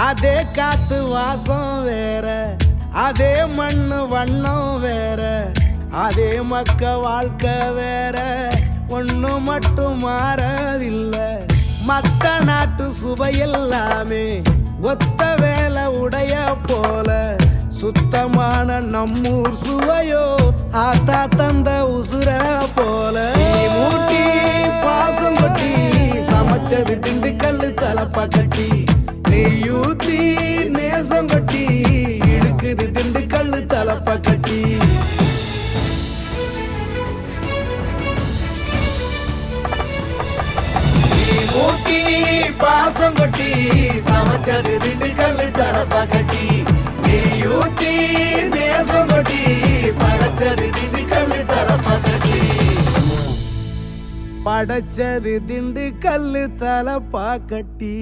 அதே காத்து வாசம் வேற, அதே மண்ணு வண்ணம் வேற, அதே மக்க வாழ்க்கை வேற, ஒண்ணு மட்டும் மாறவில்லை. மத்த நாட்டு சுவையெல்லாமே ஒத்த வேலை உடைய போல, சுத்தமான நம்மூர் சுவையோ ஆத்தா தந்த உசுர போல. மூட்டி பாசம் கொட்டி சமைச்சது திண்டுக்கல் தலப்பா கட்டி, நெய்யூத்தி நேசம் கொட்டி இழுக்குது திண்டுக்கல் தலப்பா கட்டி. மூட்டி பாசம் கொட்டி சமைச்சது திண்டுக்கல் தலப்பா கட்டி, நெய்யூத்தி நேசம் கொட்டி படைச்சது திண்டுக்கல் தலப்பா கட்டி. படைச்சது திண்டுக்கல் தலப்பா கட்டி.